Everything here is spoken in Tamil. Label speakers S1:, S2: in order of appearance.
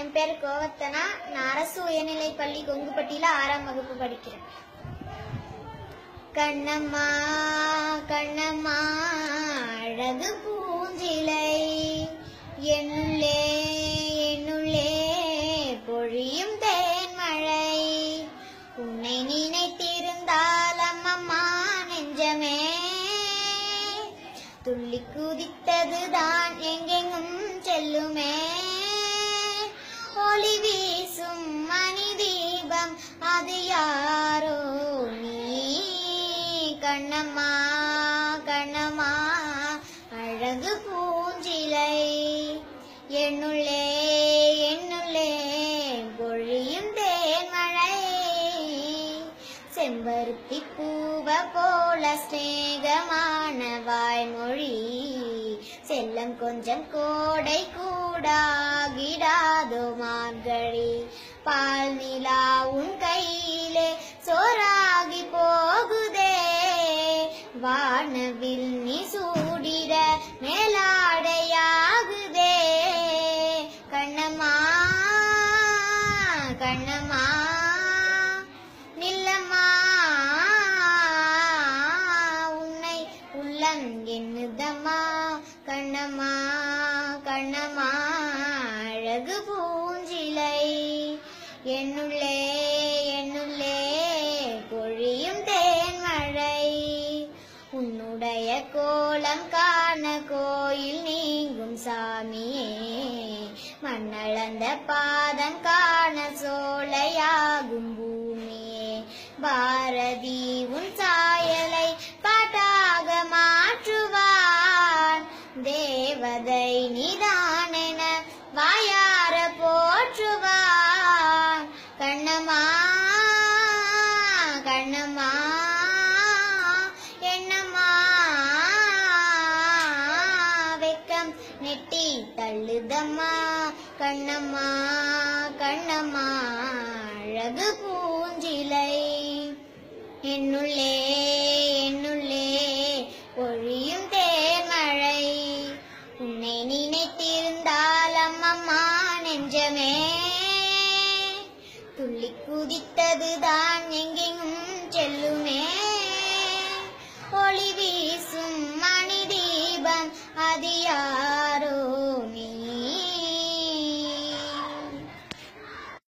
S1: என் பேர் கோவர்த்தனா. நான் அரசு உயர்நிலைப் பள்ளி கொங்குப்பட்டியில 6ஆம் வகுப்பு படிக்கிறேன். கண்ணம்மா கண்ணம்மா அழகு பூஞ்சிலை, என்னுள்ளே என்னுள்ளே பொழியும் தேன்மழை. உன்னை நினைத்திருந்தால் அம்மம்மா நெஞ்சமே துள்ளி குதித்ததுதான் எங்கெங்கும் செல்லுமே. ஒளி வீசும் மணி தீபம் அது யாரோ நீ. கண்ணம்மா கண்ணம்மா அழகு பூஞ்சிலை, என்னுள்ளே என்னுள்ளே பொழியும் தேன்மழை. செம்பருத்தி பூவ போல ஸ்நேகமான வாய்மொழி, செல்லம் கொஞ்சம் கோடை கூடாகிடாதோ மார்கழி. பால் நிலா உன் கையிலே சோறாகி போகுதே, வானவில் நீ சூடிட மேலாடையாகுதே. கண்ணம்மா கண்ணம்மா நில்லம்மா, உன்னை உள்ளம் எண்ணுதம்மா. கண்ணம்மா கண்ணம்மா அழகு பூஞ்சிலை, என்னுள்ளே என்னுள்ளே பொழியும் தேன்மழை. உன்னுடைய கோலம் காண கோயில் நீங்கும் சாமியே, மண்ணளந்த பாதம் காண சோலையாகும் பூமியே. பாரதி உன் சாயலை பாட்டாக மாற்றுவான், தேவதை நீதானென வாயார போற்றுவான். கண்ணம்மா கண்ணம்மா என்னம்மா வெக்கம் நெட்டி தள்ளுதம்மா. கண்ணம்மா கண்ணம்மா அழகு பூஞ்சிலை, என்னுள்ளே